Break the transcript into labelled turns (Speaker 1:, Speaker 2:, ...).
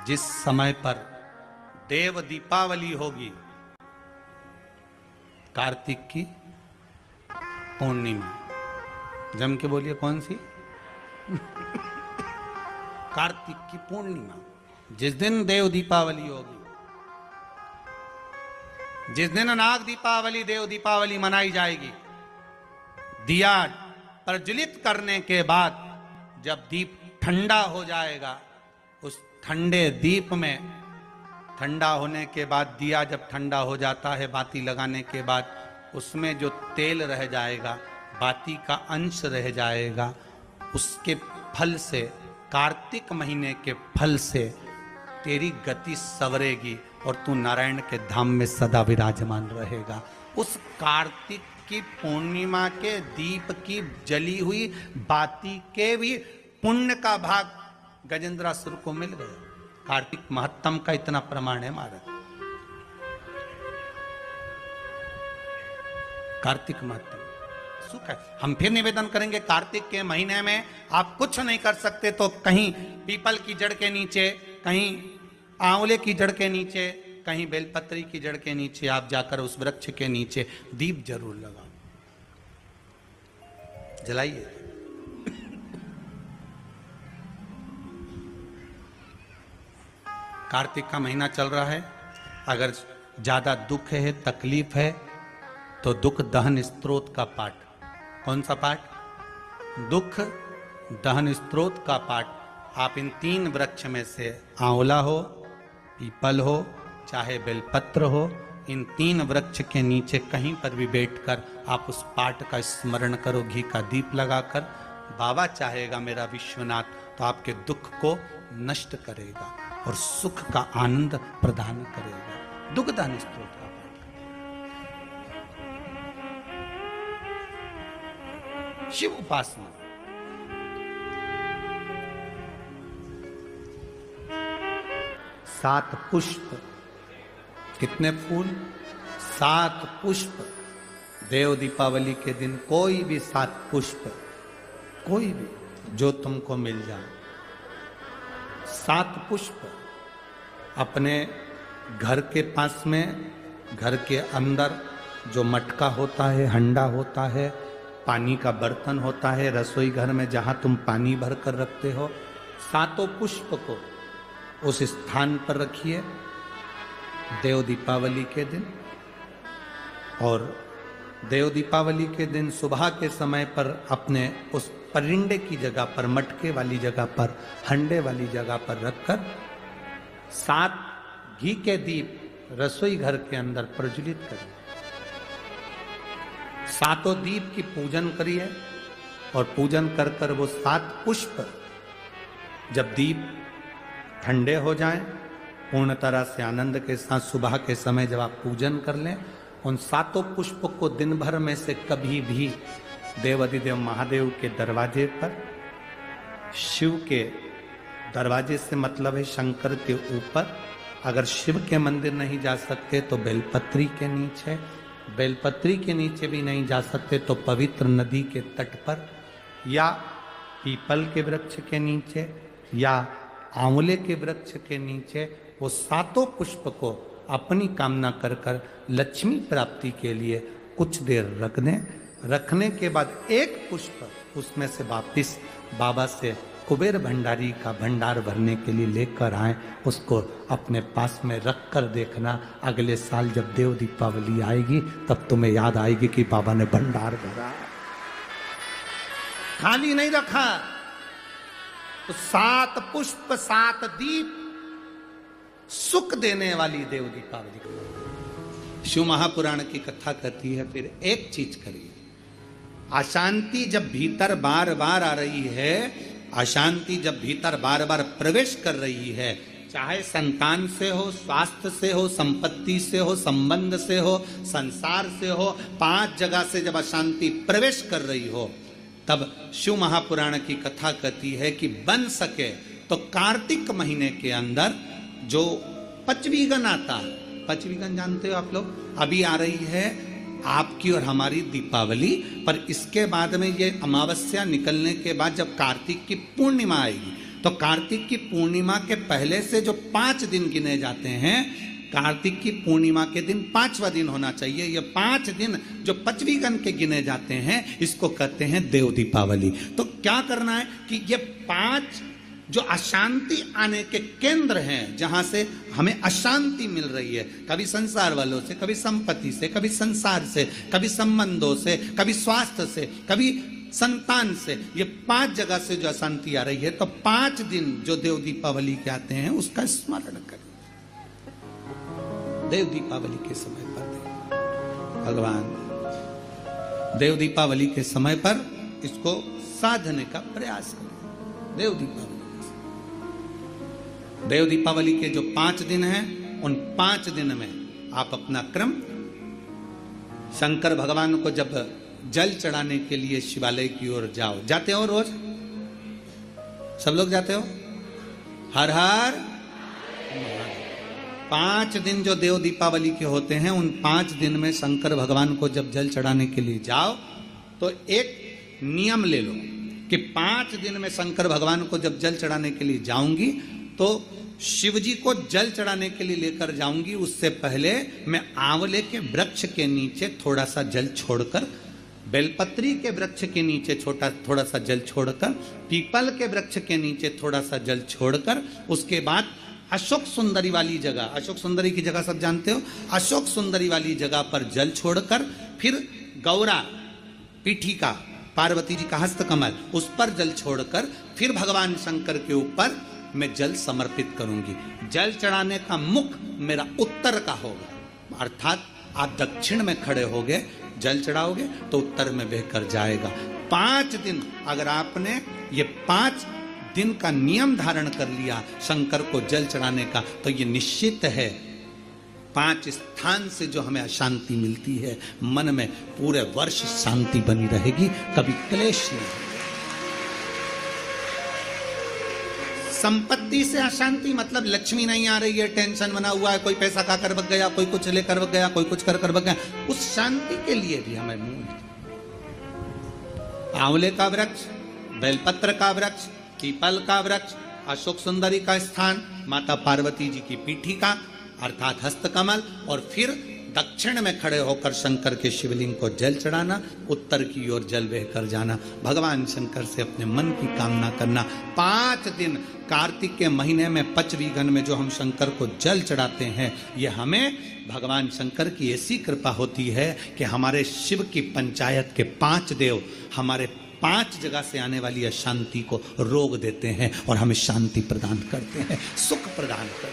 Speaker 1: जिस समय पर देव दीपावली होगी, कार्तिक की पूर्णिमा, जम के बोलिए कौन सी? कार्तिक की पूर्णिमा, जिस दिन देव दीपावली होगी, जिस दिन नाग दीपावली देव दीपावली मनाई जाएगी, दिया प्रज्वलित करने के बाद जब दीप ठंडा हो जाएगा, उस ठंडे दीप में, ठंडा होने के बाद दिया जब ठंडा हो जाता है, बाती लगाने के बाद उसमें जो तेल रह जाएगा, बाती का अंश रह जाएगा, उसके फल से, कार्तिक महीने के फल से तेरी गति सवरेगी और तू नारायण के धाम में सदा विराजमान रहेगा। उस कार्तिक की पूर्णिमा के दीप की जली हुई बाती के भी पुण्य का भाग गजेंद्रासुर को मिल गया। कार्तिक महत्तम का इतना प्रमाण है महाराज। कार्तिक महत्तम सुख है। हम फिर निवेदन करेंगे, कार्तिक के महीने में आप कुछ नहीं कर सकते तो कहीं पीपल की जड़ के नीचे, कहीं आंवले की जड़ के नीचे, कहीं बेलपत्री की जड़ के नीचे आप जाकर उस वृक्ष के नीचे दीप जरूर लगाओ, जलाइए। कार्तिक का महीना चल रहा है, अगर ज्यादा दुख है, तकलीफ है, तो दुख दहन स्त्रोत का पाठ। कौन सा पाठ? दुख दहन स्त्रोत का पाठ आप इन 3 वृक्ष में से, आंवला हो, पीपल हो, चाहे बेलपत्र हो, इन 3 वृक्ष के नीचे कहीं पर भी बैठकर आप उस पाठ का स्मरण करो, घी का दीप लगाकर। बाबा चाहेगा मेरा विश्वनाथ तो आपके दुख को नष्ट करेगा और सुख का आनंद प्रदान करेगा। दुख दहन स्त्रोत का पाठ। शिव उपासना, सात पुष्प, कितने फूल? 7 पुष्प। देव दीपावली के दिन कोई भी 7 पुष्प, कोई भी जो तुमको मिल जाए, 7 पुष्प अपने घर के पास में, घर के अंदर जो मटका होता है, हंडा होता है, पानी का बर्तन होता है, रसोई घर में जहाँ तुम पानी भर कर रखते हो, 7 पुष्प को उस स्थान पर रखिए देव दीपावली के दिन। और देव दीपावली के दिन सुबह के समय पर अपने उस परिंडे की जगह पर, मटके वाली जगह पर, हंडे वाली जगह पर रखकर 7 घी के दीप रसोई घर के अंदर प्रज्वलित करिए। 7 दीप की पूजन करिए और पूजन कर कर वो 7 पुष्प जब दीप ठंडे हो जाएं, पूर्ण तरह से आनंद के साथ सुबह के समय जब आप पूजन कर लें, उन 7 पुष्प को दिन भर में से कभी भी देवाधिदेव महादेव के दरवाजे पर, शिव के दरवाजे से मतलब है शंकर के ऊपर, अगर शिव के मंदिर नहीं जा सकते तो बेलपत्री के नीचे, बेलपत्री के नीचे भी नहीं जा सकते तो पवित्र नदी के तट पर, या पीपल के वृक्ष के नीचे, या आंवले के वृक्ष के नीचे, वो 7 पुष्प को अपनी कामना कर कर लक्ष्मी प्राप्ति के लिए कुछ देर रख दें। रखने के बाद 1 पुष्प उसमें से वापिस बाबा से कुबेर भंडारी का भंडार भरने के लिए लेकर आए, उसको अपने पास में रख कर देखना, अगले साल जब देव दीपावली आएगी तब तुम्हें याद आएगी कि बाबा ने भंडार भरा, खाली नहीं रखा। तो 7 पुष्प 7 दीप सुख देने वाली देव दीपावली। शिव महापुराण की कथा कहती है, फिर एक चीज करिए, अशांति जब भीतर बार बार आ रही है, अशांति जब भीतर बार बार प्रवेश कर रही है, चाहे संतान से हो, स्वास्थ्य से हो, संपत्ति से हो, संबंध से हो, संसार से हो, 5 जगह से जब अशांति प्रवेश कर रही हो, तब शिव महापुराण की कथा कहती है कि बन सके तो कार्तिक महीने के अंदर जो पचवीगन आता है, पचवीगन जानते हो आप लोग, अभी आ रही है आपकी और हमारी दीपावली, पर इसके बाद में ये अमावस्या निकलने के बाद जब कार्तिक की पूर्णिमा आएगी, तो कार्तिक की पूर्णिमा के पहले से जो 5 दिन गिने जाते हैं, कार्तिक की पूर्णिमा के दिन 5वां दिन होना चाहिए। ये 5 दिन जो 5वीं गण के गिने जाते हैं, इसको कहते हैं देव दीपावली। तो क्या करना है कि ये 5 जो अशांति आने के केंद्र हैं, जहां से हमें अशांति मिल रही है, कभी संसार वालों से, कभी संपत्ति से, कभी संसार से, कभी संबंधों से, कभी स्वास्थ्य से, कभी संतान से, ये 5 जगह से जो अशांति आ रही है, तो 5 दिन जो देव दीपावली के आते हैं उसका स्मरण करें। देव दीपावली के समय पर भगवान देव दीपावली के समय पर इसको साधने का प्रयास करें। देव दीपावली के जो 5 दिन हैं, उन 5 दिन में आप अपना क्रम, शंकर भगवान को जब जल चढ़ाने के लिए शिवालय की ओर जाओ, जाते हो रोज? सब लोग जाते हो? हर हर 5 दिन जो देव दीपावली के होते हैं, उन 5 दिन में शंकर भगवान को जब जल चढ़ाने के लिए जाओ, तो एक नियम ले लो कि 5 दिन में शंकर भगवान को जब जल चढ़ाने के लिए जाऊंगी, तो शिव जी को जल चढ़ाने के लिए लेकर जाऊंगी, उससे पहले मैं आंवले के वृक्ष के नीचे थोड़ा सा जल छोड़कर, बेलपत्री के वृक्ष के नीचे थोड़ा सा जल छोड़कर, पीपल के वृक्ष के नीचे थोड़ा सा जल छोड़कर, उसके बाद अशोक सुंदरी वाली जगह, अशोक सुंदरी की जगह सब जानते हो, अशोक सुंदरी वाली जगह पर जल छोड़कर, फिर गौरा पीठिका, पार्वती जी का हस्तकमल, उस पर जल छोड़कर, फिर भगवान शंकर के ऊपर मैं जल समर्पित करूंगी। जल चढ़ाने का मुख मेरा उत्तर का होगा, अर्थात आप दक्षिण में खड़े होगे, जल चढ़ाओगे तो उत्तर में बहकर जाएगा। 5 दिन अगर आपने ये 5 दिन का नियम धारण कर लिया शंकर को जल चढ़ाने का, तो ये निश्चित है 5 स्थान से जो हमें अशांति मिलती है, मन में पूरे वर्ष शांति बनी रहेगी, कभी क्लेश नहीं। संपत्ति से अशांति मतलब लक्ष्मी नहीं आ रही है, टेंशन बना हुआ है, कोई पैसा खा कर बग गया, कोई कुछ लेकर बग गया, कोई कुछ कर बग गया, उस शांति के लिए भी हमें मूल आंवले का वृक्ष, बेलपत्र का वृक्ष, पीपल का वृक्ष, अशोक सुंदरी का स्थान, माता पार्वती जी की पीठिका अर्थात हस्तकमल, और फिर दक्षिण में खड़े होकर शंकर के शिवलिंग को जल चढ़ाना, उत्तर की ओर जल बहकर जाना, भगवान शंकर से अपने मन की कामना करना। 5 दिन कार्तिक के महीने में 5वीं गण में जो हम शंकर को जल चढ़ाते हैं, ये हमें भगवान शंकर की ऐसी कृपा होती है कि हमारे शिव की पंचायत के 5 देव हमारे 5 जगह से आने वाली अशांति को रोक देते हैं और हमें शांति प्रदान करते हैं, सुख प्रदान करते हैं।